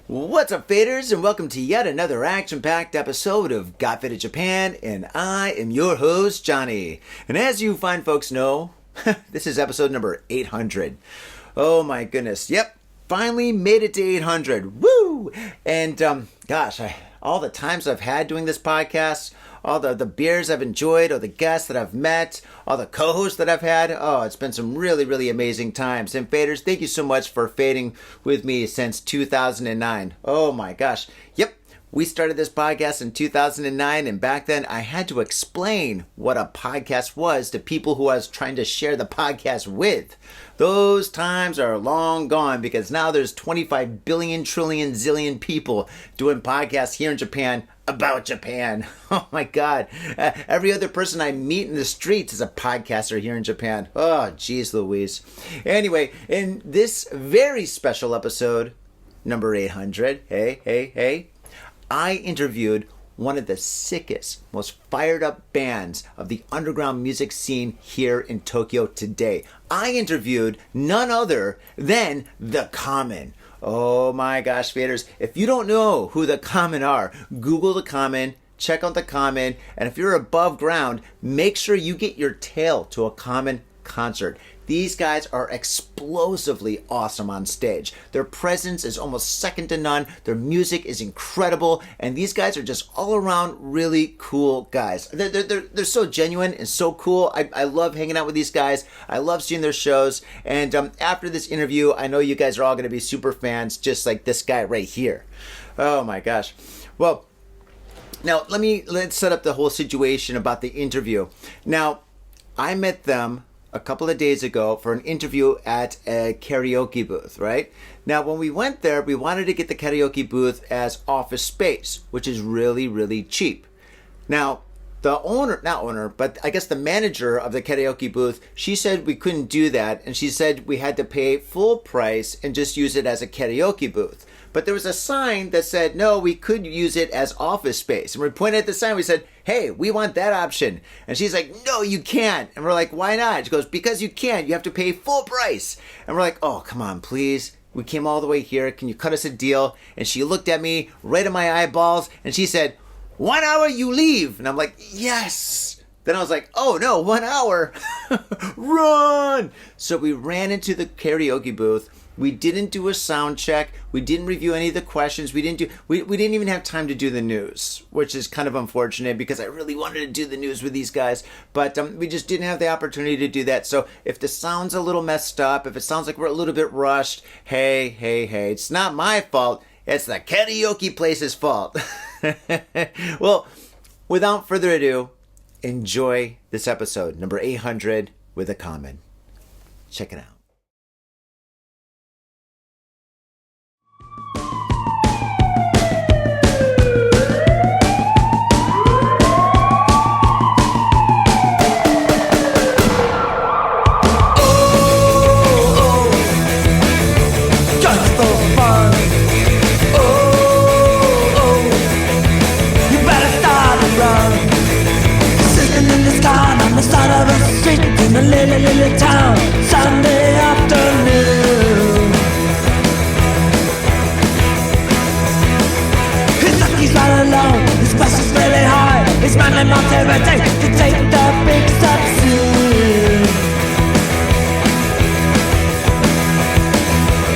What's up, faders, and welcome to yet another action-packed episode of Got Faded Japan, and I am your host, Johnny. And as you fine folks know, this is episode number 800. Oh my goodness, yep, finally made it to 800, woo! And all the times I've had doing this podcast, all the beers I've enjoyed, all the guests that I've met, all the co-hosts that I've had. Oh, it's been some really, really amazing times. And faders, thank you so much for fading with me since 2009. Oh my gosh. Yep. We started this podcast in 2009, and back then I had to explain what a podcast was to people who I was trying to share the podcast with. Those times are long gone because now there's 25 billion, trillion, zillion people doing podcasts here in Japan about Japan. Oh my God. Every other person I meet in the streets is a podcaster here in Japan. Oh, geez Louise. Anyway, in this very special episode, number 800, hey, I interviewed one of the sickest, most fired up bands of the underground music scene here in Tokyo today. I interviewed none other than The Common. Oh my gosh, faders, if you don't know who The Common are, Google The Common, check out The Common, and if you're above ground, make sure you get your tail to a Common concert. These guys are explosively awesome on stage. Their presence is almost second to none. Their music is incredible. And these guys are just all around really cool guys. They're so genuine and so cool. I love hanging out with these guys. I love seeing their shows. And after this interview, I know you guys are all going to be super fans, just like this guy right here. Oh my gosh. Well, now let's set up the whole situation about the interview. Now, I met them a couple of days ago for an interview at a karaoke booth, right? Now, when we went there, we wanted to get the karaoke booth as office space, which is really, really cheap. Now, I guess the manager of the karaoke booth, she said we couldn't do that, and she said we had to pay full price and just use it as a karaoke booth. But there was a sign that said, no, we could use it as office space. And we pointed at the sign, we said, hey, we want that option. And she's like, no, you can't. And we're like, why not? She goes, because you can't. You have to pay full price. And we're like, oh, come on, please. We came all the way here. Can you cut us a deal? And she looked at me right in my eyeballs, and she said, 1 hour you leave. And I'm like, yes. Then I was like, oh no, 1 hour. Run. So we ran into the karaoke booth. We didn't do a sound check. We didn't review any of the questions. We didn't even have time to do the news, which is kind of unfortunate because I really wanted to do the news with these guys, but we just didn't have the opportunity to do that. So if the sound's a little messed up, if it sounds like we're a little bit rushed, hey, it's not my fault. It's the karaoke place's fault. Well, without further ado, enjoy this episode, number 800 with The Common. Check it out. In a little town, Sunday afternoon. His lucky's right alone, his quest is really high. His manly motivation to take the big step soon.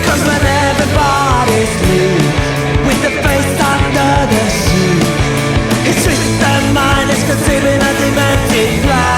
Cause when everybody sleeps with the face under the sheet, his twisted mind is conceiving a demented plan.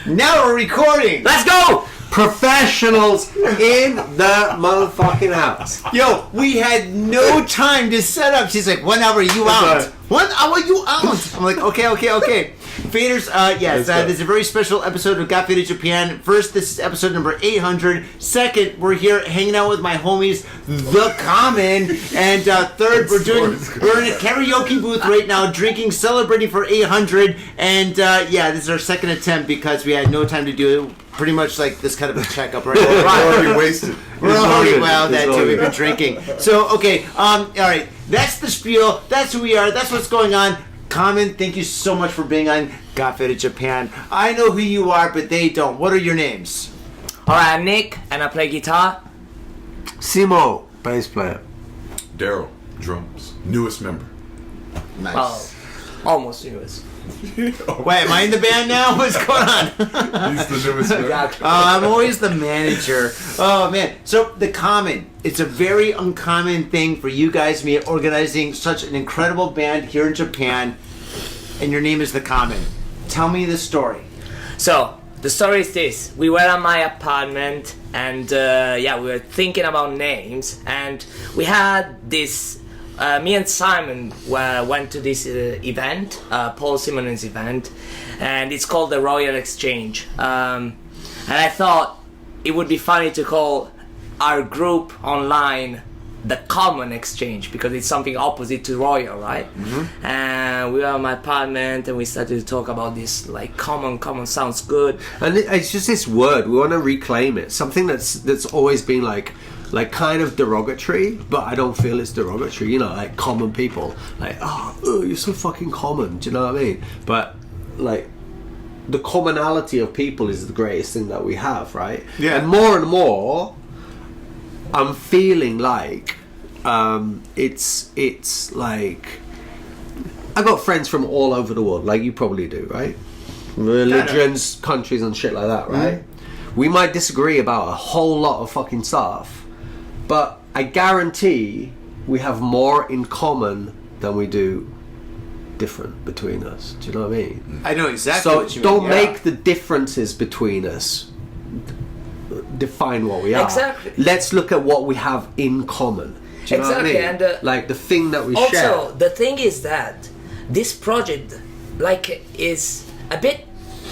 Now we're recording. Let's go! Professionals in the motherfucking house. Yo, we had no time to set up. She's like, 1 hour, you out. 1 hour, you out. I'm like, okay. Faders, yes, this is a very special episode of Got Faded Japan. First, this is episode number 800. Second, we're here hanging out with my homies, The Common. And third, we're in a karaoke booth right now, drinking, celebrating for 800. And this is our second attempt because we had no time to do it. Pretty much like this kind of a checkup right now. We're already wasted. We're already, well, that too, we've been drinking. So, okay, all right, that's the spiel, that's who we are, that's what's going on. Common, thank you so much for being on Got Faded Japan. I know who you are, but they don't. What are your names? Alright, I'm Nick, and I play guitar. Simo, bass player. Daryl, drums, newest member. Nice. Oh, almost newest. Wait, am I in the band now? What's going on? He's the newest member. I'm always the manager. Oh, man. So, The Common. It's a very uncommon thing for you guys to be organizing such an incredible band here in Japan. And your name is The Common. Tell me the story. So, the story is this. We were at my apartment, and we were thinking about names, and we had this... me and Simon went to this event, Paul Simon's event, and it's called the Royal Exchange. And I thought it would be funny to call our group online the Common Exchange, because it's something opposite to Royal, right? Mm-hmm. And we were in my apartment and we started to talk about this, like common sounds good. And it's just this word, we want to reclaim it. Something that's always been like kind of derogatory, but I don't feel it's derogatory, like common people. Like, oh, you're so fucking common, do you know what I mean? But, like, the commonality of people is the greatest thing that we have, right? Yeah. And more, I'm feeling like, it's like, I got friends from all over the world, like you probably do, right? Religions, countries and shit like that, right? Mm-hmm. We might disagree about a whole lot of fucking stuff, but I guarantee we have more in common than we do different between us. Do you know what I mean? I know exactly what you mean. So don't make the differences between us define what we are. Exactly. Let's look at what we have in common. Do you know what I mean? And like the thing that we also, share. Also, the thing is that this project, is a bit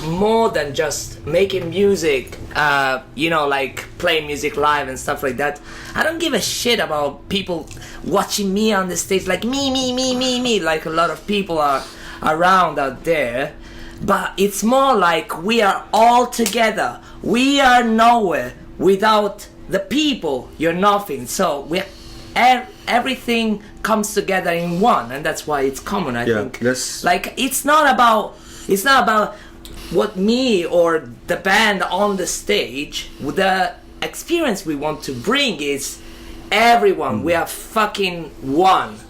more than just making music, like playing music live and stuff like that. I don't give a shit about people watching me on the stage, like me, like a lot of people are around out there. But it's more like we are all together. We are nowhere. Without the people, you're nothing. So everything comes together in one, and that's why it's common. I think. Like it's not about what me or the band on the stage. The experience we want to bring is everyone. We are fucking one.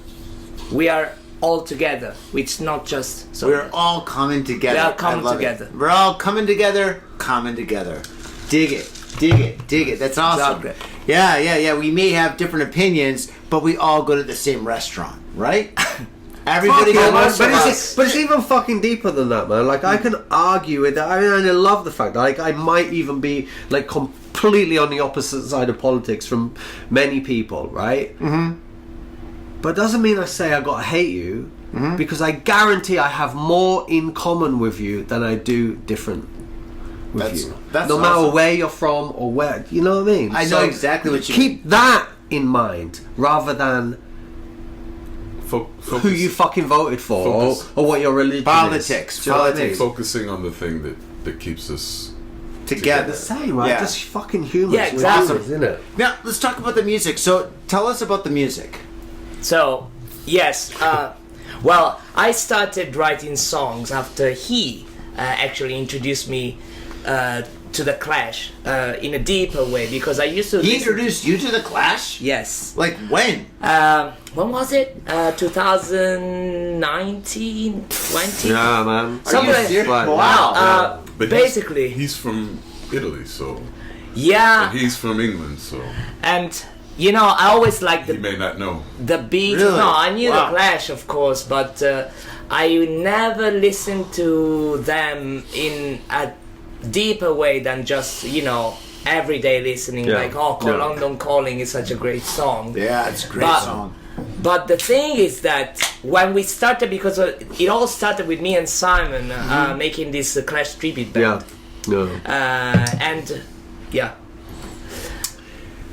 We are all together. It's not just. We're all coming together. We are coming together. We're all coming together. Dig it. That's awesome. Exactly. Yeah. We may have different opinions, but we all go to the same restaurant, right? Everybody goes. But it's even fucking deeper than that, man. Like, I can argue with that. I mean, I love the fact that, like, I might even be, like, completely on the opposite side of politics from many people, right? Mm-hmm. But it doesn't mean I say I gotta hate you, because I guarantee I have more in common with you than I do different with you. That's no matter where you're from or where, you know what I mean? I know exactly what you mean. Keep that in mind rather than who you fucking voted for or what your religion Politics. is. Politics. Focusing on the thing that keeps us together. The same, right? Yeah. Just fucking humans. Yeah, exactly. Humans, isn't it? Now, let's talk about the music. So, tell us about the music. So, yes. Well, I started writing songs after he actually introduced me to the Clash in a deeper way, because I used to. He introduced you to the Clash? Yes. Like when? When was it? 2019, 20. Yeah, man. Something like serious? that. Wow. But basically, he's from Italy, so yeah, and he's from England, so and I always liked he may not know the beat. Really? No, I knew Wow. the Clash, of course, but I never listened to them in a deeper way than just everyday listening. Yeah. Like, London Calling is such a great song. Yeah, it's a great But song. But the thing is that when we started, because it all started with me and Simon making this Clash tribute band. And yeah.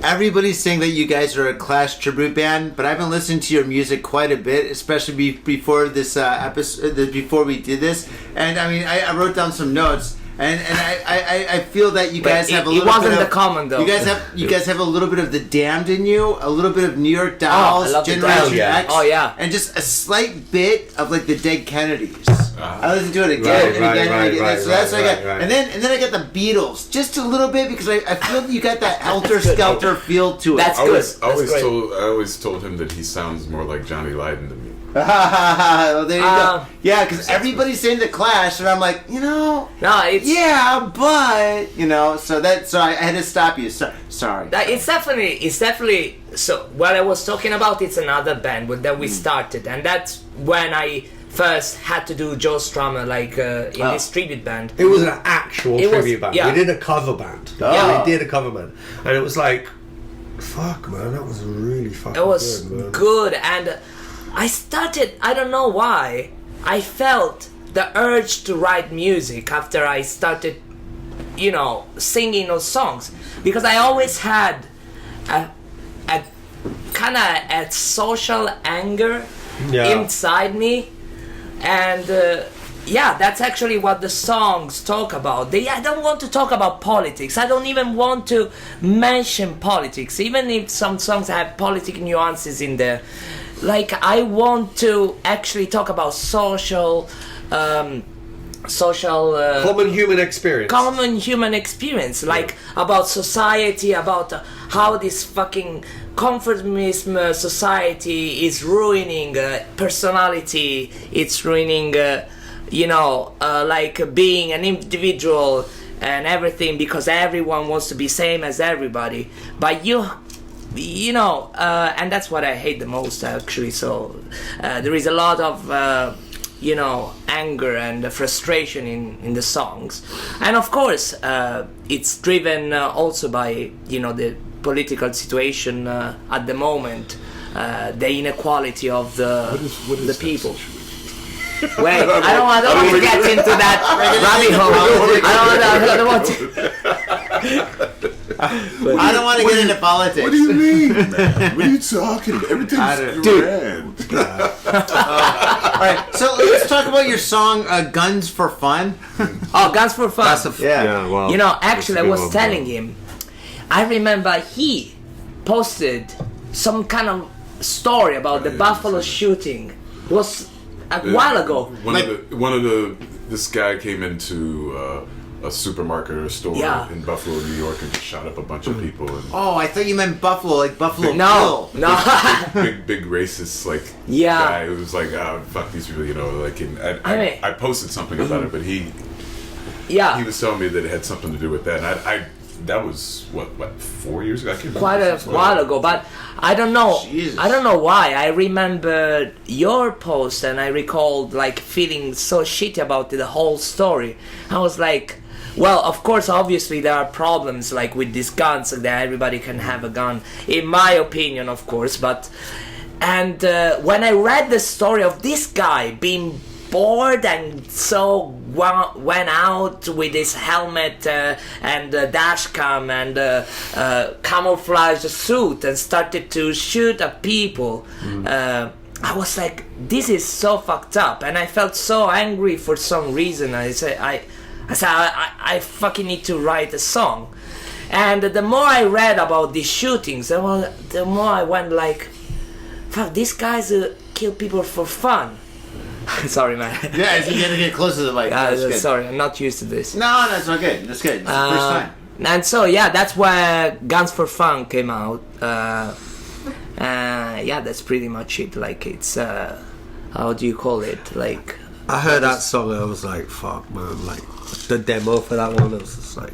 Everybody's saying that you guys are a Clash tribute band, but I've been listening to your music quite a bit, especially before this episode, before we did this. And I mean, I wrote down some notes, and I feel that you guys have a little bit of... It wasn't the common, though. You guys have a little bit of the Damned in you, a little bit of New York Dolls, Generation X, and just a slight bit of like the Dead Kennedys. I listened to it again and again. So that's what I got. And then I got the Beatles, just a little bit, because I feel you got that Helter Skelter feel to it. That's good. I always told him that he sounds more like Johnny Lydon to me. Well, there you go. Yeah, because everybody's saying the Clash, and I'm like, but so I had to stop you. Sorry. It's definitely. So what I was talking about, it's another band that we started, and that's when I first had to do Joe Strummer in this tribute band. It was an actual tribute band. Yeah. We did a cover band. Yeah, we did a cover band, and it was like, fuck, man, that was really fucking. It was good, and I don't know why, I felt the urge to write music after I started, singing those songs, because I always had a kind of a social anger inside me, and that's actually what the songs talk about. I don't want to talk about politics. I don't even want to mention politics, even if some songs have political nuances in there. Like, I want to actually talk about social common human experience, about society, about how this fucking conformism society is ruining personality, it's ruining being an individual and everything, because everyone wants to be same as everybody, but and that's what I hate the most, actually. So there is a lot of anger and frustration in the songs, and of course it's driven also by the political situation at the moment, the inequality of the people. Wait, I don't want to get into that rabbit hole. I don't want to get into politics. What do you mean, man? What are you talking about? Everything's grand. All right, so let's talk about your song "Guns for Fun." Oh, "Guns for Fun." Yeah. Actually, I was telling him. I remember he posted some kind of story about the Buffalo shooting. It was a while ago. This guy came into a supermarket or a store in Buffalo, New York, and just shot up a bunch of people. And I thought you meant Buffalo, like Buffalo No. big racist guy who was like, fuck these people, And I posted something about it, but he was telling me that it had something to do with that, and that was what 4 years ago? I can't remember. Quite a while ago, but I don't know. Jesus. I don't know why. I remember your post, and I recalled feeling so shitty about the whole story. I was like, well, of course, obviously there are problems with these guns, that everybody can have a gun, in my opinion, of course. And when I read the story of this guy being bored and so went out with his helmet and dash cam and camouflage suit and started to shoot at people, I was like, this is so fucked up, and I felt so angry for some reason. I said I fucking need to write a song. And the more I read about these shootings, the more I went fuck, these guys kill people for fun. Sorry, man. Yeah, you gotta get close to the mic. Sorry, I'm not used to this. No, that's not good. That's good. It's the first time. And so, that's where Guns for Fun came out. That's pretty much it. It's, how do you call it? I heard that song and I was like, fuck, man. The demo for that one, I was just like,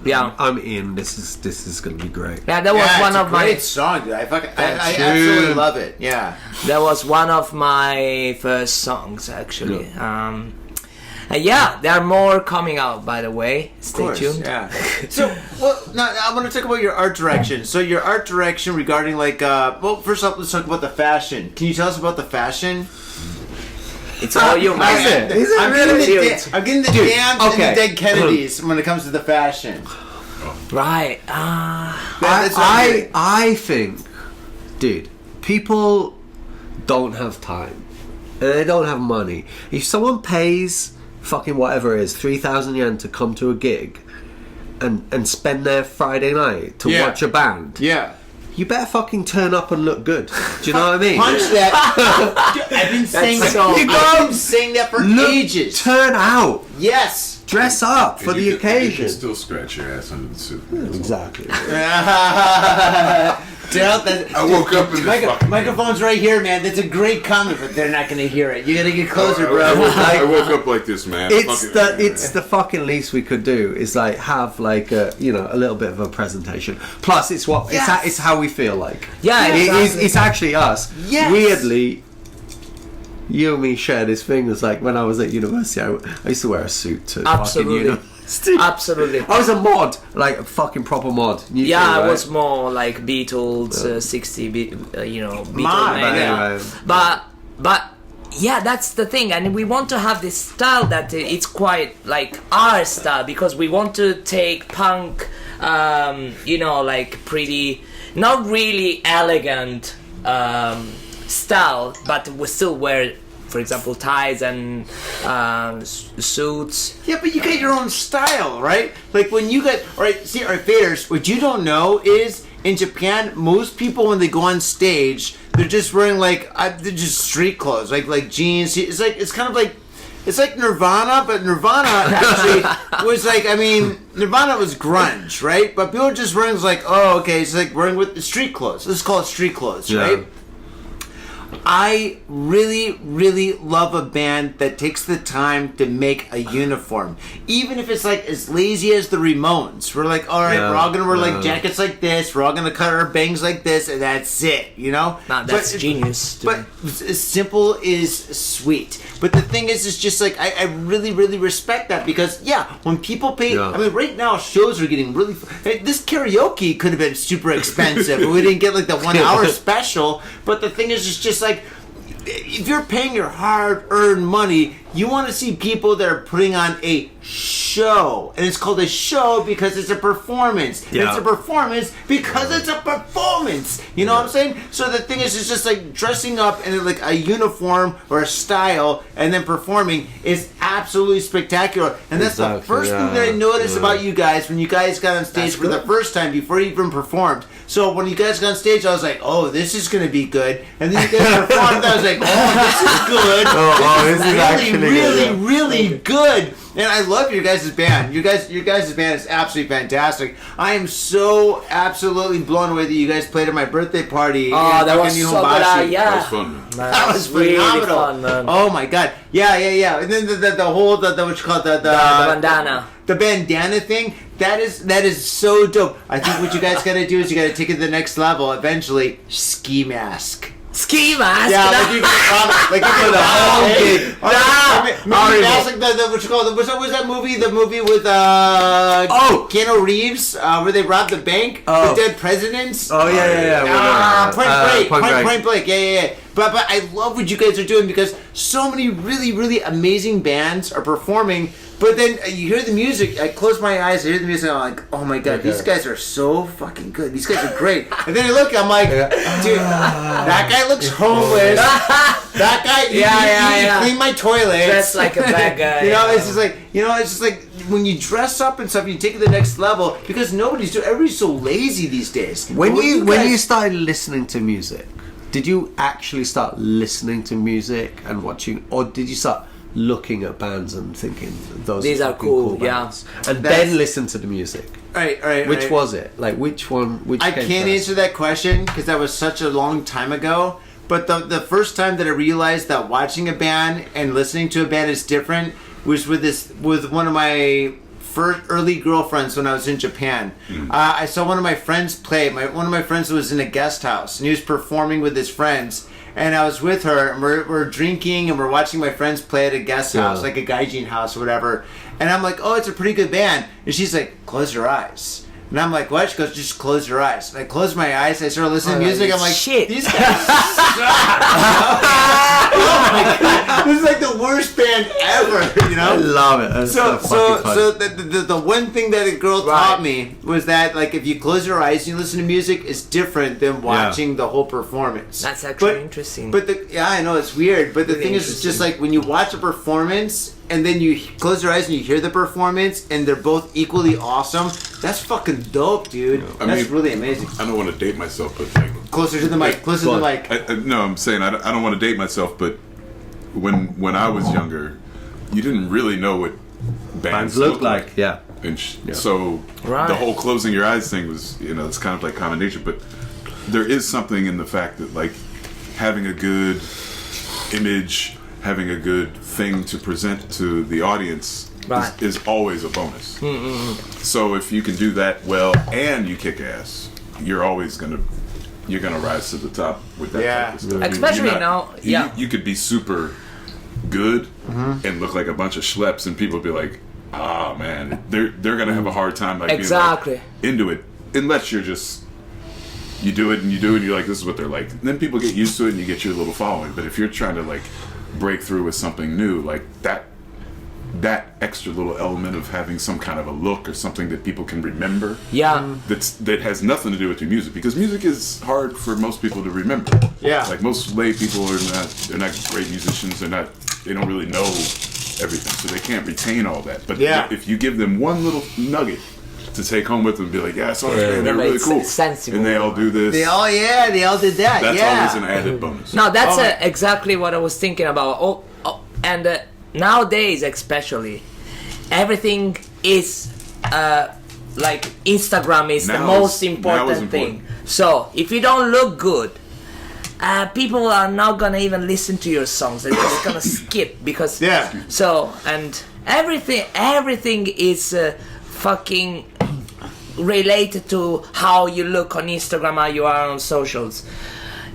I'm in. This is gonna be great. Yeah, that was one of my great song, dude. I absolutely love it. Yeah, that was one of my first songs, actually. Yeah, there are more coming out, by the way. Stay tuned. Yeah. So, well, now I want to talk about your art direction. So, your art direction regarding well, first off, let's talk about the fashion. Can you tell us about the fashion? It's all you, man. Is it really? I'm getting the damned and the dead Kennedys when it comes to the fashion. Right. I think, dude, people don't have time. And they don't have money. If someone pays fucking whatever it is, 3,000 yen to come to a gig and spend their Friday night to watch a band. Yeah. You better fucking turn up and look good. Do you know what I mean? Punch that. I've been saying that. I've been saying that for ages. Turn out. Yes. Dress up for the occasion. You can still scratch your ass under the suit. Exactly. I woke up in the microphone's right here, man. That's a great comment, but they're not going to hear it. You got to get closer, bro. I woke up like this, man. It's the fucking least we could do is like have like a little bit of a presentation. Plus, it's how we feel like. Yeah, it's actually us. Yes. Weirdly, you and me share this thing. It's like when I was at university, I used to wear a suit to fucking university. Absolutely. I was a mod, like a fucking proper mod. You too, I right? was more like Beatles, 60, Beatles. Anyway. But yeah, that's the thing, and we want to have this style that it's quite like our style because we want to take punk, like pretty, not really elegant style, but we still wear, for example, ties and suits. Yeah, but you get your own style, right? Like when you get, faders, what you don't know is in Japan, most people when they go on stage, they're just wearing they're just street clothes, like jeans. It's like Nirvana, but Nirvana actually was Nirvana was grunge, right? But people are just wearing it's like wearing with the street clothes. Let's call it street clothes, right? I really, really love a band that takes the time to make a uniform. Even if it's like as lazy as the Ramones. We're like, all right, we're all going to wear jackets like this. We're all going to cut our bangs like this, and that's it, That's genius. But as simple is sweet. But the thing is, it's just like, I really, really respect that because, when people pay, right now shows are getting really, this karaoke could have been super expensive. We didn't get the 1 hour special. But the thing is, it's just like, if you're paying your hard-earned money, you want to see people that are putting on a show. And it's called a show because it's a performance. Yeah. And it's a performance because it's a performance. You know what I'm saying? So the thing is, it's just like dressing up in like a uniform or a style and then performing is absolutely spectacular. And that's the first thing that I noticed about you guys when you guys got on stage for the first time before you even performed. So when you guys got on stage, I was like, oh, this is going to be good. And then you guys performed, I was like, oh, this is good. This is actually really good. And I love your guys' band. Your guys' band is absolutely fantastic. I am so absolutely blown away that you guys played at my birthday party. Oh, that was so good. That was fun, man. That was phenomenal. Really fun, man. Oh my god. Yeah. And then the whole what you call the bandana. The bandana thing. That is so dope. I think what you guys gotta do is you gotta take it to the next level eventually. Ski mask. Ski mask? Yeah, like you get the whole gig. That's like the what you call it? What was that movie? The movie with Keanu Reeves, where they robbed the bank with dead presidents. Oh yeah. Point Blank. Yeah. But I love what you guys are doing because so many really, really amazing bands are performing. But then you hear the music. I close my eyes. I hear the music. And I'm like, oh my god, these guys are so fucking good. These guys are great. And then I look. I'm like, dude, that guy looks homeless. That guy, he cleaned my toilet. Dressed like a bad guy. It's just like when you dress up and stuff, you take it to the next level because everybody's so lazy these days. When you started listening to music, did you actually start listening to music and watching, or did you start looking at bands and thinking these are cool bands, and then listen to the music? Right. Which was it? Like which one? I can't answer that question because that was such a long time ago. But the first time that I realized that watching a band and listening to a band is different was with one of my first early girlfriends when I was in Japan. I saw one of my friends play. One of my friends was in a guest house, and he was performing with his friends. And I was with her, and we're drinking, and we're watching my friends play at a guest house, like a gaijin house or whatever. And I'm like, oh, it's a pretty good band. And she's like, close your eyes. And I'm like, what? She goes, just close your eyes. And I close my eyes. I start listening to music. I'm like, shit. These guys suck. Oh my God. This is like the worst band ever, you know? I love it. That's so the one thing that a girl taught me was that, like, if you close your eyes and you listen to music, it's different than watching the whole performance. That's actually interesting. But I know it's weird. But the thing is, it's just like when you watch a performance and then you close your eyes and you hear the performance and they're both equally awesome. That's fucking dope, dude. That's really amazing. I don't want to date myself, but like closer to the mic. Closer to the mic. No, I'm saying I don't want to date myself, but when I was younger, you didn't really know what bands looked like. Yeah. And so the whole closing your eyes thing was, it's kind of like common nature, but there is something in the fact that like having a good image, having a good thing to present to the audience is always a bonus. So if you can do that well and you kick ass, you're always gonna rise to the top with that type of stuff. Especially now, you could be super good and look like a bunch of schleps, and people be like, "Ah, man, they're gonna have a hard time like being like, into it," unless you're just you do it and you're like, "This is what they're like." And then people get used to it and you get your little following. But if you're trying to like break through with something new, like that extra little element of having some kind of a look or something that people can remember, that has nothing to do with your music, because music is hard for most people to remember. Like most lay people they're not great musicians. They don't really know everything, so they can't retain all that. But if you give them one little nugget to take home with them and be like, I saw this band, they're really cool, and they all do this. They all did that. That's always an added bonus. No, that's exactly what I was thinking about. And nowadays, especially, everything is like Instagram is the most important thing. So if you don't look good, people are not gonna even listen to your songs. They're just gonna skip because So and everything is fucking related to how you look on Instagram, how you are on socials.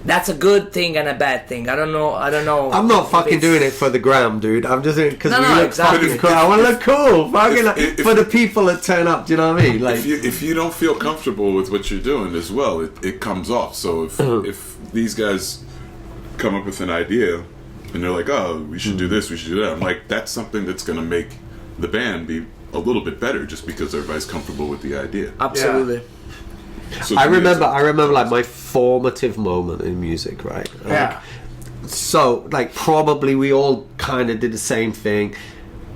That's a good thing and a bad thing. I don't know. I'm not fucking doing it for the gram, dude. I'm just doing it because we look exactly. fucking cool. I want to look cool. Fucking for the people that turn up. Do you know what I mean? Like, if you don't feel comfortable with what you're doing as well, it comes off. So if these guys come up with an idea and they're like, "Oh, we should do this, we should do that," I'm like, that's something that's going to make the band be a little bit better, just because everybody's comfortable with the idea. Absolutely. So I remember like my formative moment in music, right? So like probably we all kind of did the same thing,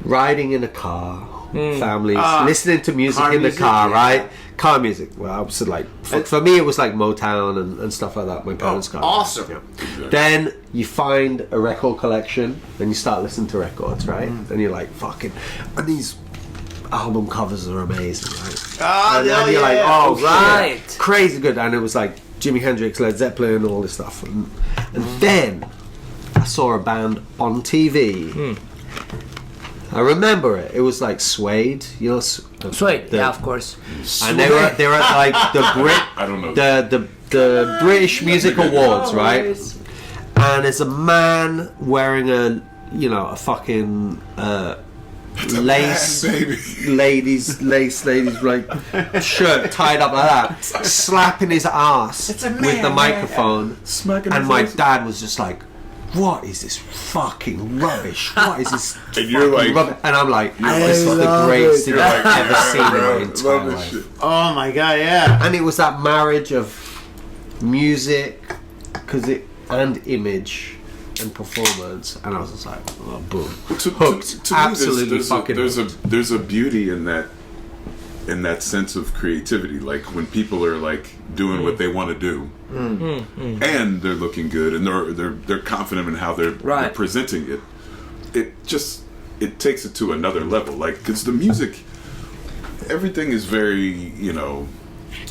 riding in a car, families, listening to music in the car, right? Car music. Well, I was like, for me it was like Motown and stuff like that. My parents' car. Awesome. Exactly. Then you find a record collection, and you start listening to records, right? And you're like, fucking, and these album covers are amazing, right? And then you're like, oh, right, crazy good. And it was like Jimi Hendrix, Led Zeppelin, and all this stuff. And then I saw a band on TV. I remember it. It was like Suede, you know. Suede, of course. And they were at like the I don't know. the British Music Awards, right? And there's a man wearing a fucking lace ladies like shirt tied up like that, slapping his ass with the microphone, and my dad was just like, "What is this fucking rubbish? What is this?" And you're like, rubbish? And I'm like, "This is the greatest thing I've ever seen in my entire life." Oh my god, yeah! And it was that marriage of music, and image and performance, and I was just like, oh, boom, hooked. To Absolutely me, fucking. There's a beauty in that sense of creativity. Like when people are like doing what they want to do, and they're looking good, and they're confident in how they're presenting it. It takes it to another level. Like, because the music, everything is very,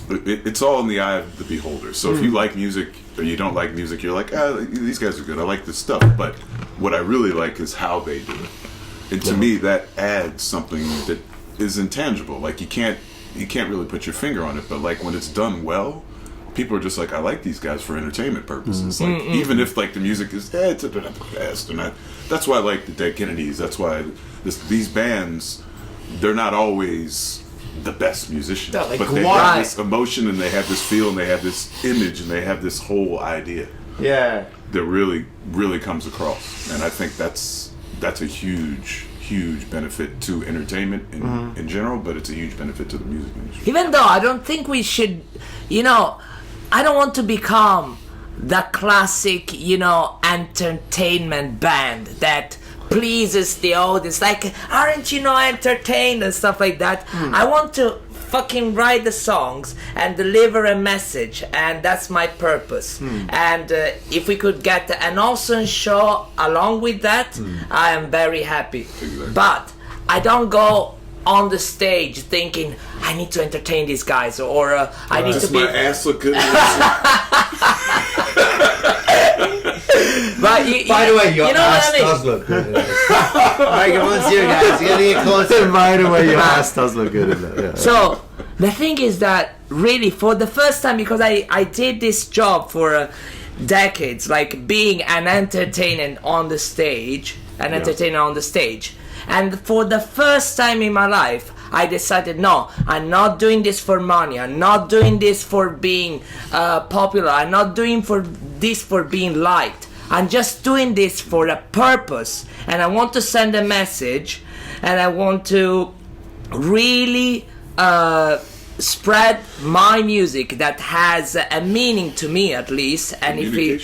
it's all in the eye of the beholder. So if you like music or you don't like music, you're like, these guys are good, I like this stuff. But what I really like is how they do it. And to me, that adds something that is intangible. Like you can't really put your finger on it, but like when it's done well, people are just like, I like these guys for entertainment purposes. Like even if like the music is it's a bit of the past, and that's why I like the Dead Kennedys. That's why these bands, they're not always the best musicians, like, but they have this emotion and they have this feel and they have this image and they have this whole idea. Yeah. That really, really comes across, and I think that's a huge benefit to entertainment in general, but it's a huge benefit to the music industry. Even though I don't think we should, I don't want to become the classic, entertainment band that pleases the audience. Like, aren't you entertained and stuff like that? I want to fucking write the songs and deliver a message, and that's my purpose. And if we could get an awesome show along with that, I am very happy. Exactly. But I don't go on the stage thinking I need to entertain these guys, or I need to Does be. my ass look good? But By the way, your ass what I mean? does look good in this. Microphone's here, guys. You gotta get closer. By the way, your ass does look good in that. Yeah. So the thing is that really for the first time, because I did this job for decades, like being an entertainer on the stage, and for the first time in my life, I decided, no, I'm not doing this for money. I'm not doing this for being popular. I'm not doing this for being liked. I'm just doing this for a purpose. And I want to send a message. And I want to really spread my music that has a meaning to me, at least. And if it...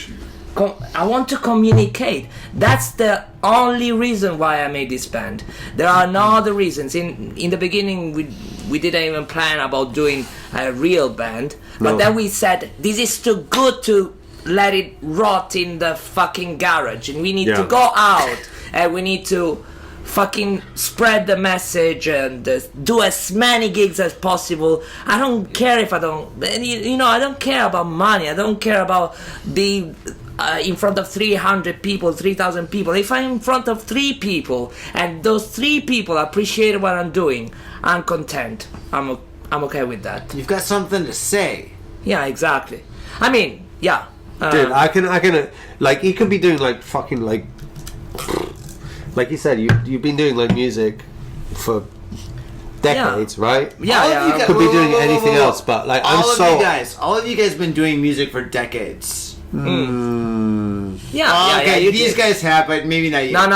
I want to communicate. That's the only reason why I made this band. There are no other reasons. In the beginning, we didn't even plan about doing a real band. But then we said, this is too good to let it rot in the fucking garage. And we need to go out. And we need to fucking spread the message and do as many gigs as possible. I don't care if I don't... I don't care about money. I don't care about being... in front of 300 people, 3,000 people. If I'm in front of 3 people and those 3 people appreciate what I'm doing, I'm content. I'm okay with that. You've got something to say. Yeah, exactly. I mean, yeah. Dude, I can, like, he could be doing, like, fucking, like you said, you've been doing, like, music for decades, right? Yeah, Could be doing anything else, but, like, all of you guys been doing music for decades. Yeah, okay, these guys have, but maybe not you. No.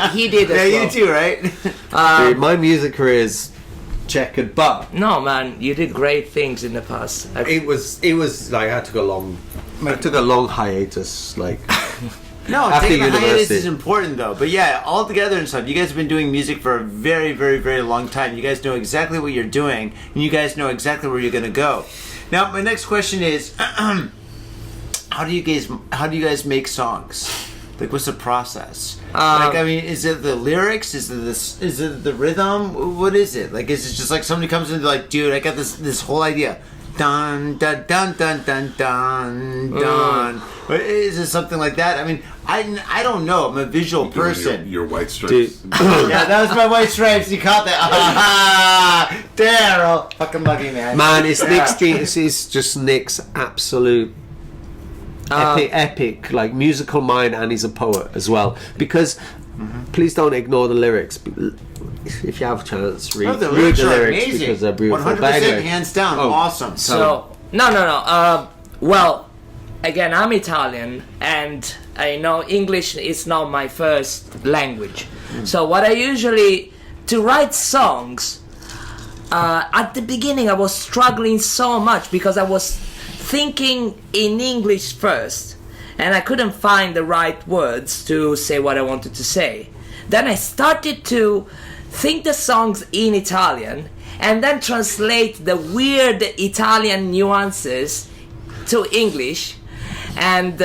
He did as Yeah, well. you too, right? Dude, my music career is checkered, but no, man, you did great things in the past. it was like I took a long hiatus, like. No, after taking a hiatus university is important though. But yeah, all together and stuff. You guys have been doing music for a very, very, very long time. You guys know exactly what you're doing, and you guys know exactly where you're gonna go. Now, my next question is. How do you guys make songs? Like, what's the process? Is it the lyrics? Is it the rhythm? What is it? Like, is it just like somebody comes in and like, dude, I got this whole idea. Dun dun dun dun dun dun dun. Is it something like that? I mean, I don't know. I'm a visual person. Your white stripes. Yeah, that was my white stripes. You caught that? Daryl, fucking lucky man. Man, it's Nick's. It's just Nick's absolute. Epic, like musical mind, and he's a poet as well. Because please don't ignore the lyrics. If you have a chance, read the lyrics amazing. Because they're beautiful. 100% anyway, hands down, awesome. So no. Well, again, I'm Italian, and I know English is not my first language. So what I usually to write songs. At the beginning, I was struggling so much because I was thinking in English first, and I couldn't find the right words to say what I wanted to say. Then I started to think the songs in Italian and then translate the weird Italian nuances to English, and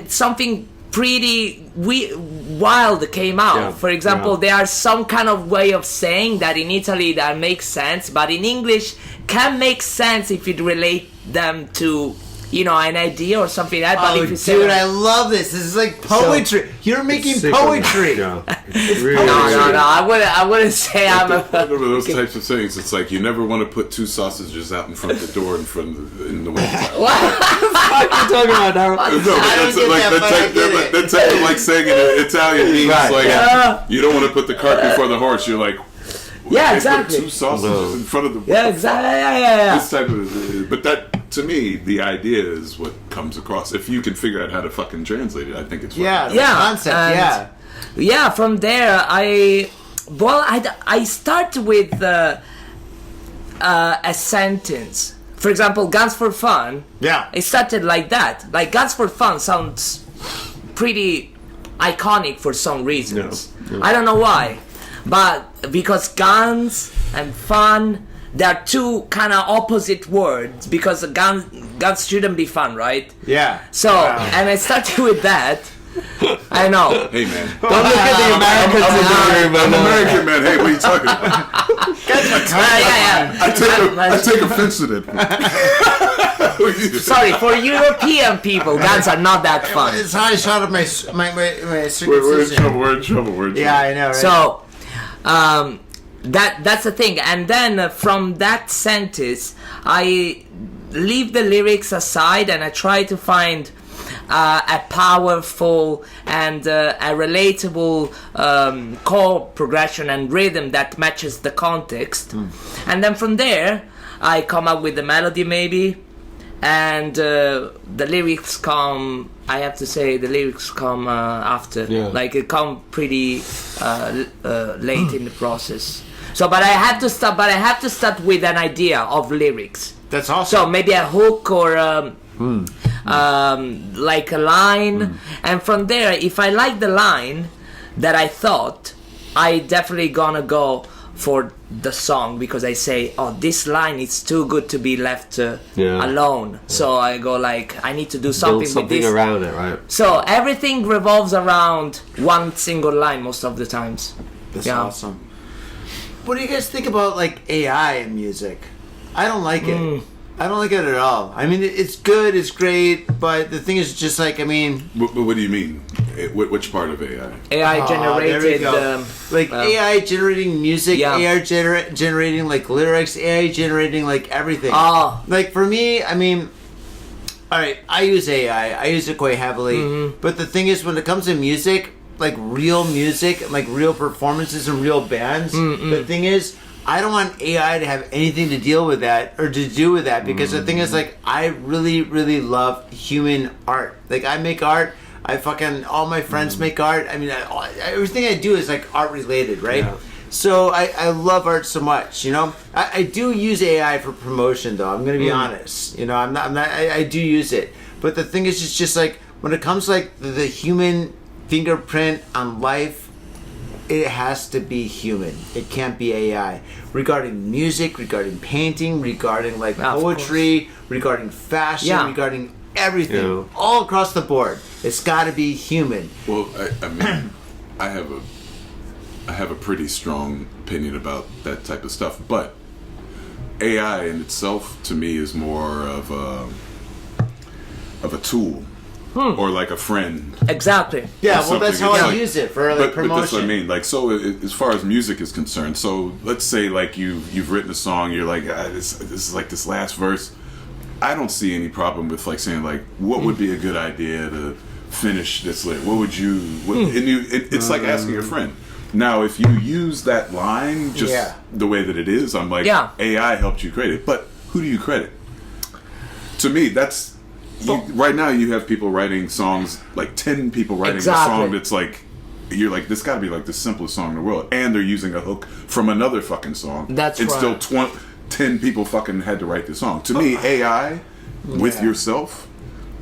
something pretty wild came out. For example, there are some kind of way of saying that in Italy that makes sense, but in English can make sense if you relate them to an idea or something like that. But Oh, if you say, dude, I love this. This is like poetry. You're making poetry. Yeah. It's Really poetry. no, I wouldn't say I'm a. Whatever those types of things, it's like you never want to put two sausages out in front of the door in the winter time. What are you talking about, Daryl? No, but that's get like that, but I get it. that type of like saying in Italian means Right, like yeah. you don't want to put the cart before the horse. You're like, Yeah, they exactly. Put two sausages in front of the Yeah, exactly. Yeah. This type of, but that to me, the idea is what comes across. If you can figure out how to fucking translate it, I think it's Yeah, the Yeah, concept. and- Yeah. Yeah, from there I start with a sentence. For example, Guns for Fun. Yeah. It started like that. Like Guns for Fun sounds pretty iconic for some reasons. Yeah. I don't know why, but because guns and fun, they're two kind of opposite words. Because guns shouldn't be fun, right? Yeah. So, and I started with that. I know. Hey man, Don't look at the Americans in the room. I'm American man. Hey, what are you talking about? I take offense to that. Sorry, for European people, guns are not that fun. It's how I shot up my We're in circumcision. trouble. We're in trouble. Yeah, I know, right? So, that's the thing. And then from that sentence, I leave the lyrics aside and I try to find a powerful and a relatable chord progression and rhythm that matches the context. And then from there, I come up with the melody maybe, and the lyrics come. I have to say the lyrics come after. Yeah. Like it come pretty late in the process. So, but I have to start. But I have to start with an idea of lyrics. That's awesome. So maybe a hook or like a line, and from there, if I like the line that I thought, I definitely gonna go for the song because I say, oh, this line is too good to be left alone. So I go like, I need to do something, Build something with this. around it, right? So everything revolves around one single line most of the times. That's Yeah. awesome. What do you guys think about like AI in music? I don't like it. I don't like it at all. I mean, it's good, it's great, but the thing is just like, I mean... What do you mean? Which part of AI? AI there we generated. go. AI generating music, Yeah. AI generating like lyrics, AI generating like everything. Oh. Like for me, I mean, all right, I use AI. I use it quite heavily. But the thing is, when it comes to music, like real music, like real performances and real bands, the thing is, I don't want AI to have anything to deal with that or to do with that because the thing is, like, I really, really love human art. Like, I make art. All my friends make art. I mean, everything I do is like art related, right? Yeah. So I love art so much, you know. I do use AI for promotion, though. I'm gonna be honest. You know, I'm not. I do use it, but the thing is, it's just like when it comes to, like the human fingerprint on life, it has to be human. It can't be AI. Regarding music, regarding painting, regarding like Yeah, of poetry, regarding fashion, Yeah. regarding everything, Yeah. all across the board. It's got to be human. Well, I mean, I have a pretty strong opinion about that type of stuff, but AI in itself, to me, is more of a tool or like a friend. Exactly. Yeah, or well, that's something. how I It's use it for like But promotion. that's what I mean. Like, so as far as music is concerned, so let's say like you've written a song, you're like, this is like this last verse. I don't see any problem with like saying like, what would be a good idea to finish this lyric? What would you? It's like asking a friend. Now, if you use that line just the way that it is, I'm like, AI helped you create it. But who do you credit? To me, that's right now. You have people writing songs, like 10 people writing a song that's like, you're like, this got to be like the simplest song in the world, and they're using a hook from another fucking song. That's and right. still 10 people fucking had to write the song. To me, AI with yourself,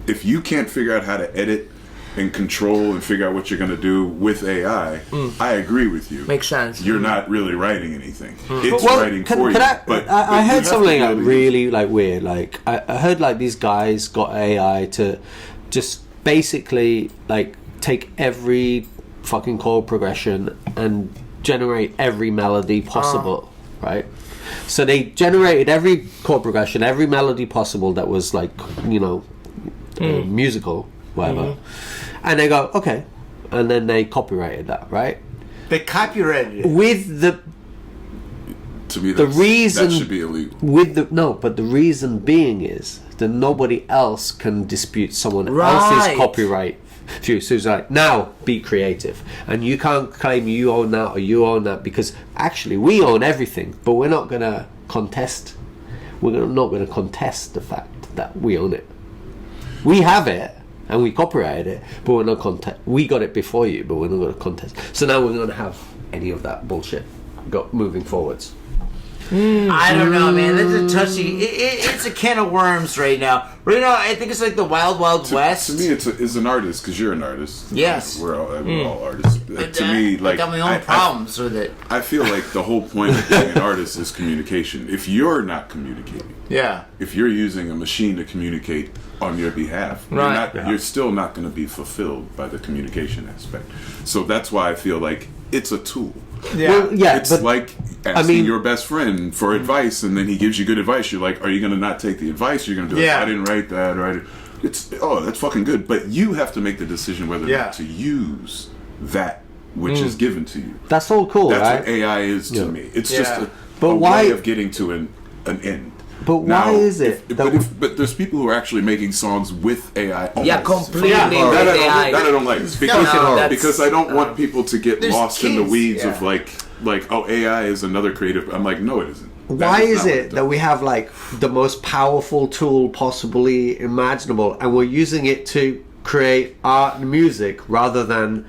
if you can't figure out how to edit and control and figure out what you're going to do with AI, I agree with you. Makes sense. You're not really writing anything. It's writing for you. But I heard something like really like weird. Like I heard like these guys got AI to just basically like take every fucking chord progression and generate every melody possible, right? So they generated every chord progression, every melody possible that was like, you know, musical, whatever, and they go, okay, and then they copyrighted that, right? They copyrighted it. With the To me, the reason that should be illegal. But the reason being is that nobody else can dispute someone Right. else's copyright view. So it's like, now be creative, and you can't claim you own that or you own that, because actually we own everything, but we're not going to contest. Not going to contest the fact that we own it. We have it and we copyrighted it, but we're not contest. We got it before you, but we're not going to contest. So now we're going to have any of that bullshit moving forwards. I don't know, man. That's a touchy. It's a can of worms right now. Right now, I think it's like the Wild Wild West. To me, it's an artist, because you're an artist. Yes. We're all artists. To me, like, I got my own problems with it. I feel like the whole point of being an artist is communication. If you're not communicating, Yeah. if you're using a machine to communicate on your behalf, Right. you're still not going to be fulfilled by the communication aspect. So that's why I feel like it's a tool. Yeah. Well, yeah, It's but like asking your best friend for advice, and then he gives you good advice. You're like, are you going to not take the advice? You're going to be like, Yeah. I didn't write that. Or that's fucking good. But you have to make the decision whether or Yeah. not to use that which is given to you. that's all cool, That's right? what AI is to me. It's just Yeah. But a why- way of getting to an end. But why is it But there's people who are actually making songs with AI. Yeah, almost. completely Yeah. with That AI. I don't like. that's- Because I don't want people to get There's lost in the kids, weeds yeah. of like, oh, AI is another creative. I'm like, no, it isn't. why That is not what it that does. we have like the most powerful tool possibly imaginable, and we're using it to create art and music rather than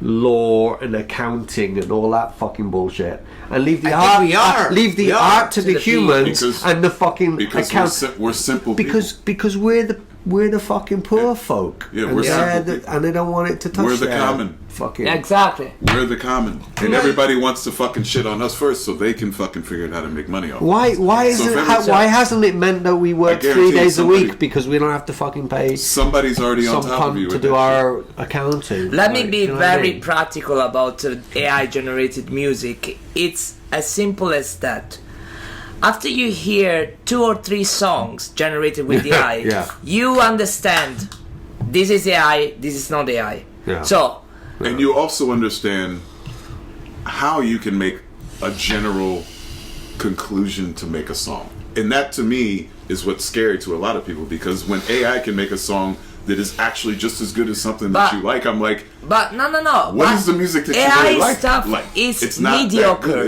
law and accounting and all that fucking bullshit, and leave the I think art we are. leave the We are. art to the the people. humans Because- and the fucking Because account we're simple because we're the fucking poor folk. Yeah, and we're they're simple the- people. and they don't want it to touch We're the them. common. Fucking Exactly. We're the common. And everybody wants to fucking shit on us first so they can fucking figure out how to make money off Why is So it? if every- Why hasn't it meant that we work guarantee 3 days a somebody- week because we don't have to fucking pay Somebody's already on some top of you cunt to with do that our accounting? Let me Like, be you know what I very mean? practical about AI generated music. It's as simple as that. After you hear 2 or 3 songs generated with AI, Yeah. you understand this is AI, this is not AI. Yeah. So, And you also understand how you can make a general conclusion to make a song. And that to me is what's scary to a lot of people, because when AI can make a song that is actually just as good as something that But- you like, I'm like, but no. what but is the music that you AI really like? stuff Like, is it's not that mediocre. good.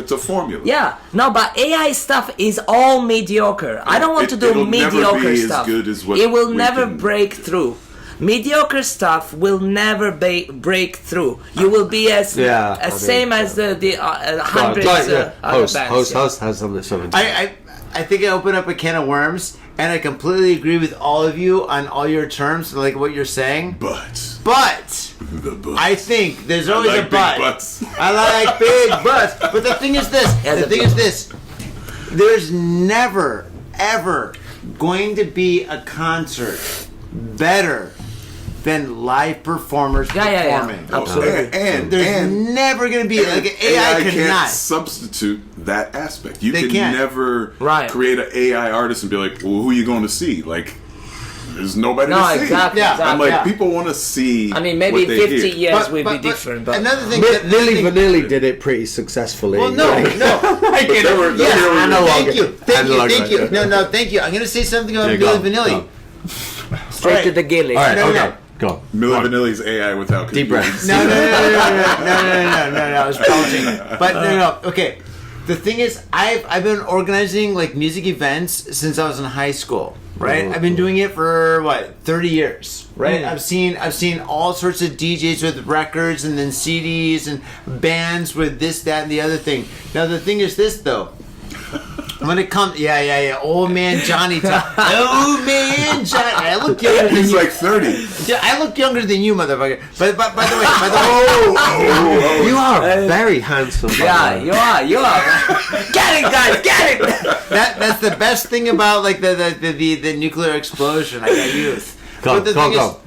It's a formula. Yeah, no, but AI stuff is all mediocre. I don't want to do it'll never mediocre be as stuff. good as what it will we never can- break through. Mediocre stuff will never break through. You will be as Yeah, I same mean, as the hundreds other host bands. yeah. has something. I think I opened up a can of worms, and I completely agree with all of you on all your terms, like what you're saying. But But the but. I think there's I always like a big but. butts. I like big butts. But the thing is this. As The a thing big is this. There's never, ever going to be a concert better than live performers Yeah. performing. Absolutely. And There's never going to be like an AI can't cannot. substitute that aspect. You They can can't. never Right. create an AI artist and be like, well, who are you going to see? Like, there's nobody No, to see. exactly. Yeah. exactly. I'm like, Yeah. people want to see. I mean, maybe what they 50 hear. years will be different. But another thing. Lily thing- Vanilli did it pretty successfully. Well, no. Like, Like, But there were- yes, there were- thank you, Analog. thank you. No, thank you. I'm going to say something about Yeah, Milli go, Vanilli. go. straight Alright. to the gilly. All right, No, okay, no. go. Milli Vanilli's AI without Deep breath. computing. No. I was belching. But no. Okay. The thing is, I've been organizing like music events since I was in high school. Right. I've been doing it for 30 years. Right. I've seen all sorts of DJs with records and then CDs and bands with this, that, and the other thing. Now the thing is this though. When it comes, old man Johnny time. Old man Johnny. I look younger than He's you. like 30. Yeah, I look younger than you, motherfucker. But by the way, You are very handsome. by Yeah, the way. you are. Get it, guys, get it. that's the best thing about like the nuclear explosion. I got youth. Go, But the go, thing go.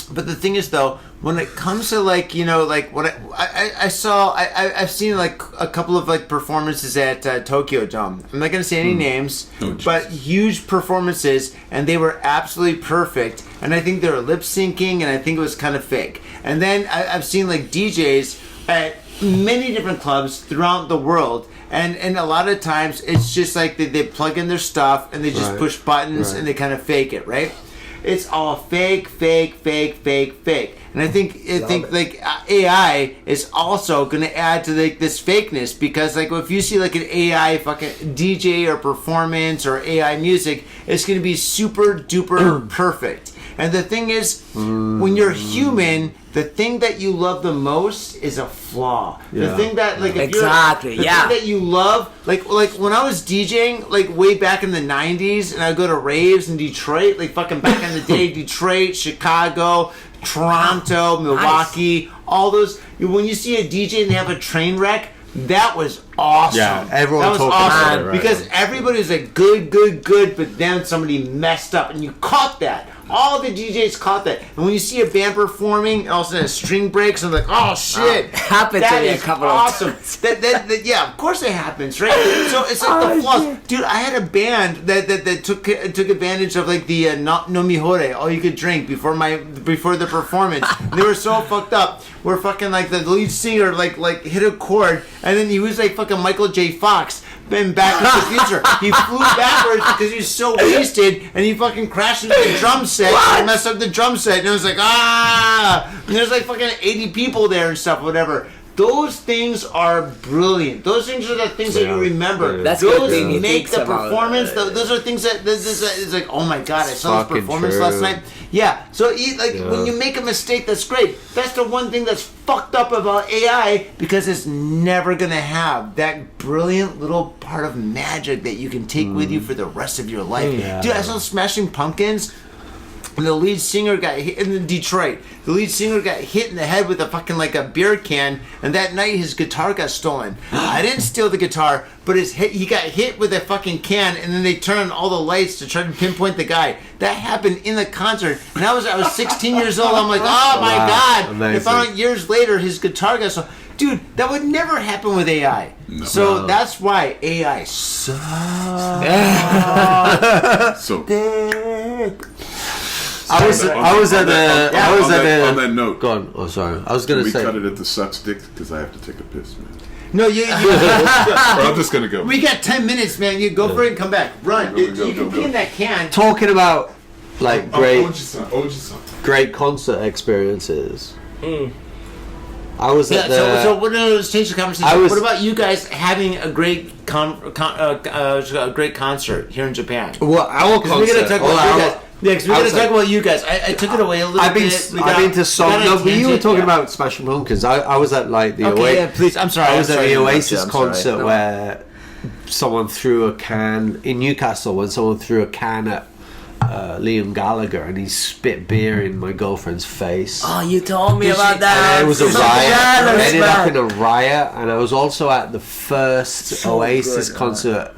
But the thing is, though, when it comes to like, you know, like what I've seen like a couple of like performances at Tokyo Dome. I'm not gonna say any names, but huge performances, and they were absolutely perfect. And I think they were lip syncing, and I think it was kind of fake. And then I've seen like DJs at many different clubs throughout the world. And a lot of times it's just like they plug in their stuff and they just push buttons and they kind of fake it, right? It's all fake. And I think like AI is also going to add to like this fakeness, because like if you see like an AI fucking DJ or performance or AI music, it's going to be super duper perfect. And the thing is, when you're human, the thing that you love the most is a flaw. Yeah. The thing that like if exactly, the thing that you love, like when I was DJing, like way back in the '90s, and I'd go to raves in Detroit, like fucking back in the day, Detroit, Chicago, Toronto, Milwaukee, all those. When you see a DJ and they have a train wreck, that was awesome. Yeah, everyone that was awesome about it, because everybody was like good, but then somebody messed up, and you caught that. All the DJs caught that. And when you see a band performing, and all of a sudden a string breaks, and I'm like, oh shit, happened to me a couple awesome. of times. That yeah, of course it happens, right? So it's like the flaws. Shit. Dude, I had a band that took advantage of like the nomihore, all you could drink before the performance. They were so fucked up. Where fucking like the lead singer like hit a chord, and then he was like fucking Michael J. Fox. Been Back to the Future. He flew backwards because he was so wasted, and he fucking crashed into the drum set and messed up the drum set. And it was like, and there's like fucking 80 people there and stuff, whatever. Those things are brilliant. Those things are the things that you remember. That's those make the performance. Those are things that it's like, oh my god, I saw this performance last night. Yeah. So when you make a mistake, that's great. That's the one thing that's fucked up about AI, because it's never gonna have that brilliant little part of magic that you can take with you for the rest of your life. Yeah. Dude, I saw Smashing Pumpkins. And the lead singer got hit in Detroit. The lead singer got hit in the head with a fucking like a beer can, and that night his guitar got stolen. I didn't steal the guitar, but he got hit with a fucking can, and then they turned on all the lights to try to pinpoint the guy. That happened in the concert, and I was 16 years old. I'm like, oh my god! Amazing. I found out years later his guitar got stolen. Dude, that would never happen with AI. No. So that's why AI sucks. So. I was at on that note. Go on. Oh, sorry. I was going to say. We cut it at the sucks dick because I have to take a piss, man. No, I'm just going to go. We got 10 minutes, man. You go for it and come back. Run. You can be in that can. Talking about like great concert experiences. I was at the. So let's change the conversation. What about you guys having a great great concert here in Japan? Well, our concert. We're gonna talk about you guys. Yeah, because we're going to talk about you guys. I took it away a little bit. I've been to some. No, but you were talking about Smashing Pumpkins. I was at like the Oasis. Yeah, please. I'm sorry. I was at the Oasis concert where someone threw a can in Newcastle. When someone threw a can at Liam Gallagher, and he spit beer in my girlfriend's face. Oh, you told me about that. And it was a riot. It ended up in a riot, and I was also at the first Oasis concert.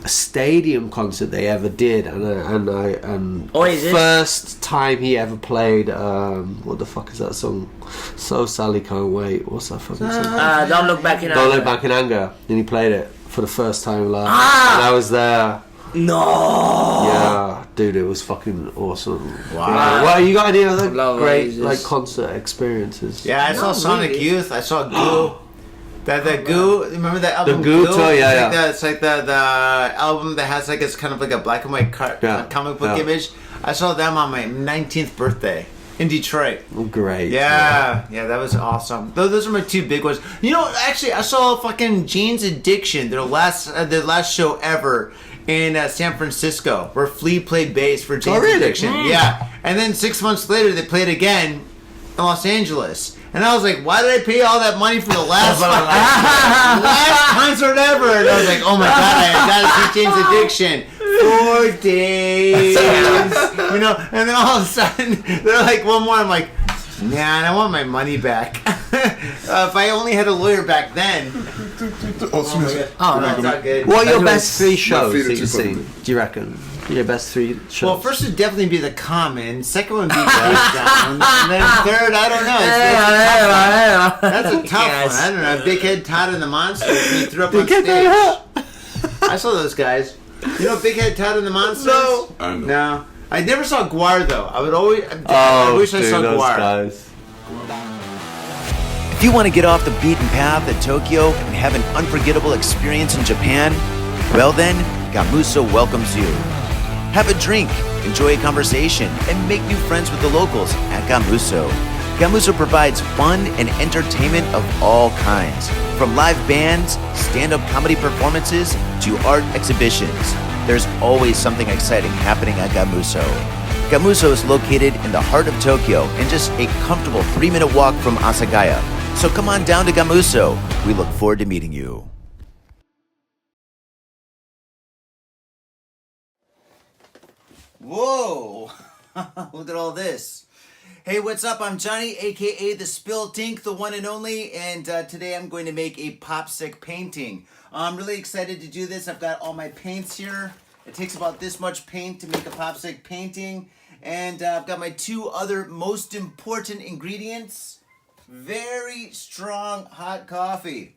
A stadium concert they ever did, and first time he ever played what the fuck is that song? So Sally Can't Wait. What's that fucking song? Don't Look Back in Anger. Don't Look Back in Anger. And he played it for the first time live. And I was there. No. Yeah, dude, it was fucking awesome. Wow. Well, you got any other great like concert experiences? Yeah, I saw Sonic Youth. I saw Goo. The Goo, remember that album? The Goo tour, It's like the album that has like it's kind of like a black and white comic book image. I saw them on my 19th birthday in Detroit. Oh, great. Yeah, that was awesome. Those are my two big ones. You know, actually, I saw fucking Jane's Addiction, their last show ever in San Francisco, where Flea played bass for Jane's Addiction. Yeah, and then 6 months later, they played again in Los Angeles. And I was like, why did I pay all that money for the last concert ever? And I was like, oh my god, I gotta see Jane's Addiction. 4 days. You know, and then all of a sudden, they're like, one more. I'm like, man, I want my money back. If I only had a lawyer back then. that's not good. What are your Anyways, best 3 shows feet that are you've too seen? fucking Do you reckon? Your best 3 shows? Well, first would definitely be The Common. Second one would be Breakdown. And then third, I don't know. That's a tough one. I don't know. Big Head Todd and the Monsters. He threw up on stage. I saw those guys. You know Big Head Todd and the Monsters? No. I know. No. I never saw Guar, though. I would always... I wish I saw those Guar. guys. If you want to get off the beaten path at Tokyo and have an unforgettable experience in Japan, well then, Gamuso welcomes you. Have a drink, enjoy a conversation, and make new friends with the locals at Gamuso. Gamuso provides fun and entertainment of all kinds, from live bands, stand-up comedy performances, to art exhibitions. There's always something exciting happening at Gamuso. Gamuso is located in the heart of Tokyo and just a comfortable 3-minute walk from Asagaya. So come on down to Gamuso. We look forward to meeting you. Whoa! Look at all this. Hey, what's up? I'm Johnny, aka the Spill Tink, the one and only, and today I'm going to make a popsicle painting. I'm really excited to do this. I've got all my paints here. It takes about this much paint to make a popsicle painting, and I've got my 2 other most important ingredients. Very strong hot coffee.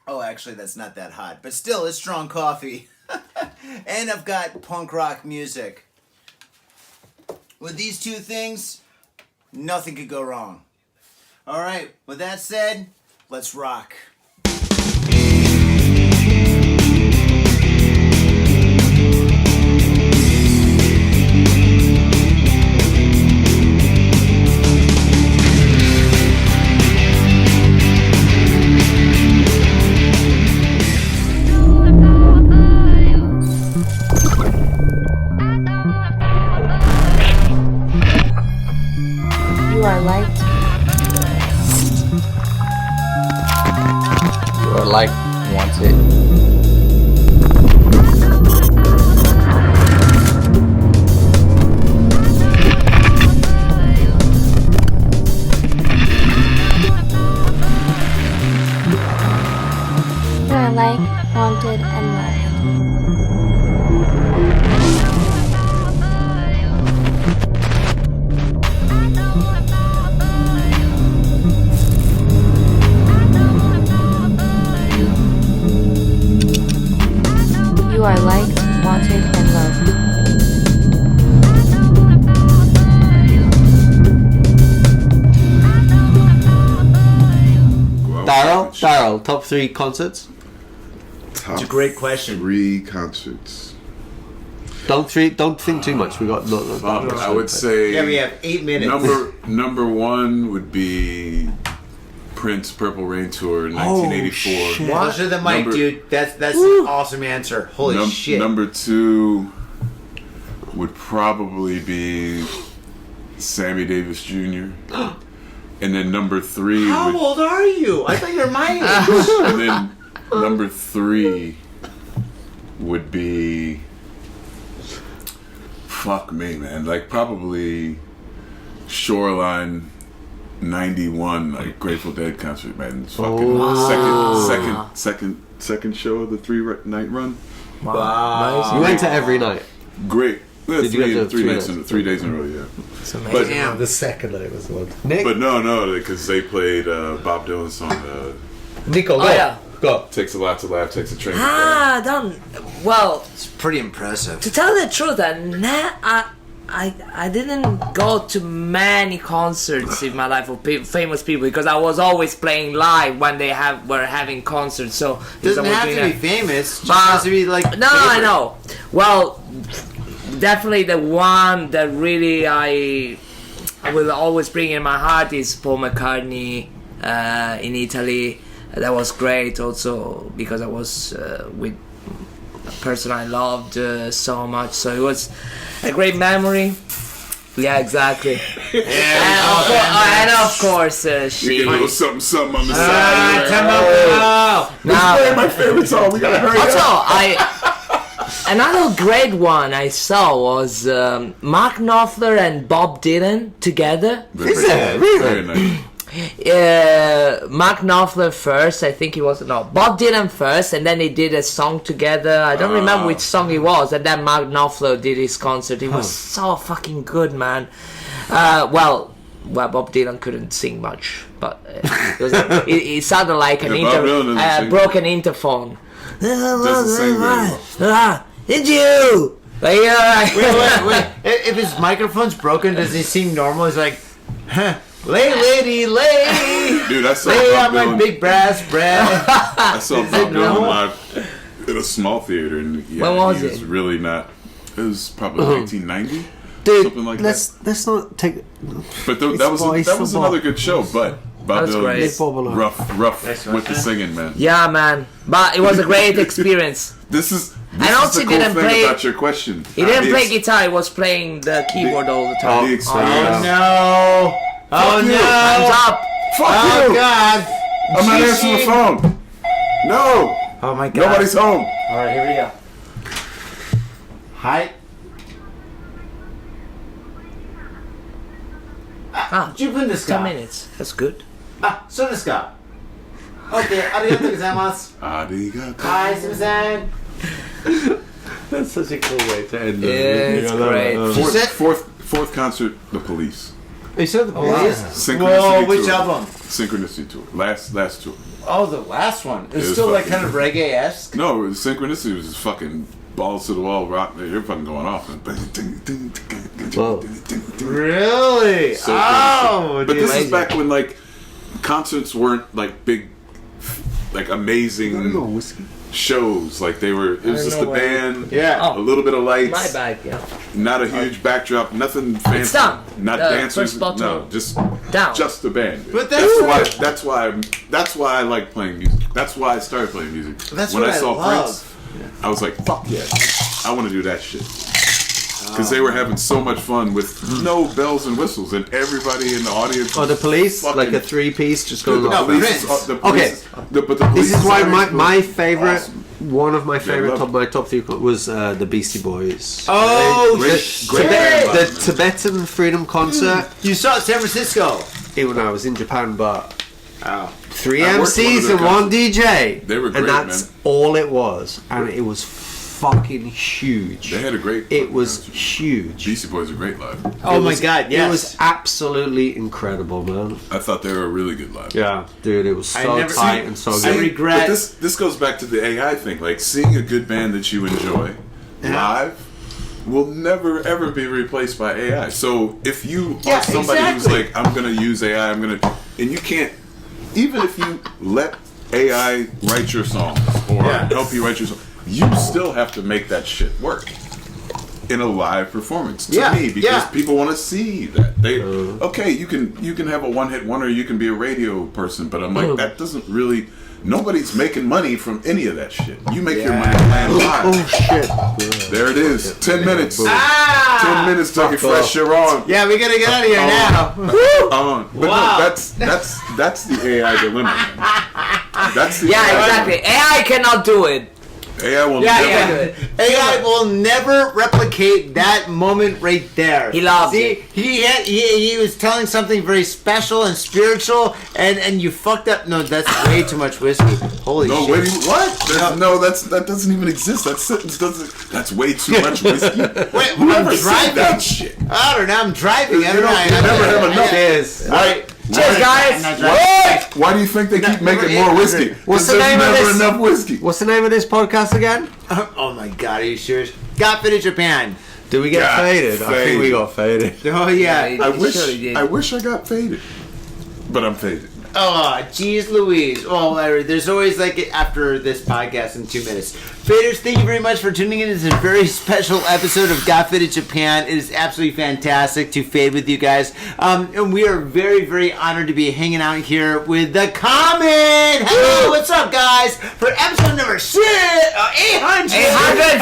Oh, actually, that's not that hot, but still, it's strong coffee. And I've got punk rock music. With these 2 things, nothing could go wrong. All right, with that said, let's rock. You are liked. You are like wanted. You are liked, wanted, and loved. You are liked, wanted, and loved. Daryl, top 3 concerts? Top It's a great question. 3 concerts. Don't think too much. We got I would say. Yeah, we have 8 minutes. Number 1 would be Prince Purple Rain Tour in 1984. Closer to the mic, Number- dude. That's an awesome answer. Holy shit. Number 2 would probably be Sammy Davis Jr. And then number 3 How would, old are you? I thought you were my age. and then number 3 would be, fuck me, man, like probably Shoreline 91, like Grateful Dead concert, man. It's fucking second show of the 3-night run. Wow. You went to every night. Great. Did you go to 3 3 nights nights? 3 days in a row, yeah. It's amazing. Damn. The second night was the one. Nick? But no, because they played Bob Dylan's song, Nico, go. Oh, yeah. Go. Takes a Lot to Laugh, Takes a Train to Go. Don't. Well, It's pretty impressive. to tell the truth, I didn't go to many concerts in my life of famous people because I was always playing live when they were having concerts. So Doesn't I was have doing to be that. famous. Just But- has to be like. No, I favorite. know. Well, definitely the one that really I will always bring in my heart is Paul McCartney in Italy. That was great also because I was with a person I loved so much. So it was a great memory. Yeah, exactly. And of course, You she. get a little something on the side. Time out. Now, My favorite song. We gotta hurry also, up. I another great one I saw was Mark Knopfler and Bob Dylan together. Is it? Really? Very nice. Mark Knopfler first, I think Bob Dylan first, and then they did a song together. I don't remember which song it was, and then Mark Knopfler did his concert. It was so fucking good, man. Well, Bob Dylan couldn't sing much, but it sounded like an broken interphone. Doesn't sing very well. Did you? Wait. If his microphone's broken, does he sing normal? He's like, lay, lady, lay. Dude, I saw lay Bob on my Dylan. big brass bread. I saw Bob Dylan live in a small theater, and when was he was it? really not. It was probably 1990, Dude, something like let's not take. But that was another good show. But Bob That was Dylan great. was rough with the singing, man. Yeah, man. But it was a great experience. This is And also the cool didn't thing play- about your question. He didn't play guitar, he was playing the keyboard all the time. The experience. no. Oh, you. no. Hands up! Fuck Oh, you! God. I'm not answering the phone. No, Oh, my God. nobody's home. All right, here we go. Hi. 10分ですか 10 minutes. That's good. あ、そうですか OK、ありがとうございますはい、すみません That's such a cool way to end Yeah, it's great. Fourth concert, The Police. You said the police? Synchronicity Whoa, which tour. album? Synchronicity tour. Last tour. Oh, the last one. It's It was still like fucking- kind of reggae-esque. No, Synchronicity was just fucking balls to the wall rock. They're fucking going off. Whoa. Really? So oh, but dude. this is back when like concerts weren't like big, like amazing shows. Like they were. It was just a band. Yeah. A little bit of lights. My bad, yeah. Not a huge backdrop. Nothing fancy. It's done. Not The dancers. first bottle. No, just Down. Just the band. But that's That's why I like playing music. That's why I started playing music. That's when what I I saw love. Prince, I was like, fuck yeah, I want to do that shit. Because they were having so much fun with no bells and whistles, and everybody in the audience. Oh, the police, fucking- like a three-piece, just going The off. police Prince. is- the police Okay. but the police This is why sirens my were favorite, awesome. one of my favorite love my top three was the Beastie Boys. Oh, Great shit. band, The man. Tibetan Freedom Concert. You saw it in San Francisco. Even when I was in Japan, but Oh. 3 I worked MCs one and of their one DJ. They were and great, that's man. all it was, and it was fucking huge. They had a great. It was concert. huge. Beastie Boys are great live. Oh, It my was- God, yes. It was absolutely incredible, man. I thought they were really good live. Yeah, dude, it was so never- tight and so I good. regret- But this goes back to the AI thing. Like seeing a good band that you enjoy live will never ever be replaced by AI. So if you Yeah, are somebody who's exactly. like, I'm gonna use AI, and you can't, even if you let AI write your songs or Yeah. help you write your song, you still have to make that shit work in a live performance. To Yeah, me, because yeah. people want to see that. They okay, you can have a one-hit wonder, you can be a radio person, but I'm like, that doesn't really. Nobody's making money from any of that shit. You make your money playing live. Oh shit! There it is. 10 minutes. Ah! 10 minutes to get fresh. You're on. Yeah, we gotta get out of here now. On. But Wow. no, that's the AI dilemma. Man. That's the Yeah, AI exactly. AI cannot do it. AI will Yeah, never. yeah. AI will never replicate that moment right there. He loves See, it. He was telling something very special and spiritual, and you fucked up. No, that's way too much whiskey. Holy No, shit. wait, what? No, that doesn't even exist. That sentence doesn't. That's way too much whiskey. Wait, Whoever I'm said driving. that shit? I don't know. I'm driving. I don't know. You never have enough. Cheers. All right. Cheers, guys. I'm not driving. Why do you think they keep number making more whiskey? 800. What's the There's name of never this? enough whiskey. What's the name of this podcast again? Oh my God, are you serious? Got Fit in Japan. Did we get Got faded? I think faded. we got faded. Oh yeah. Yeah, I You wish surely did. I got faded, but I'm faded. Oh, jeez Louise. Oh, Larry, there's always like after this podcast in 2 minutes. Faders, thank you very much for tuning in. This is a very special episode of Got Fit in Japan. It is absolutely fantastic to fade with you guys. And we are very, very honored to be hanging out here with the Comet. Hello, what's up, guys? For episode number 800. 800.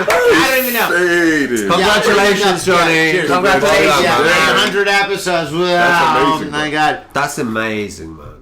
I don't even know. Faded. Congratulations, Johnny. Cheers. Congratulations. Yeah, Yeah. 800 episodes. Wow. That's amazing, Oh, my bro. God. That's amazing, man.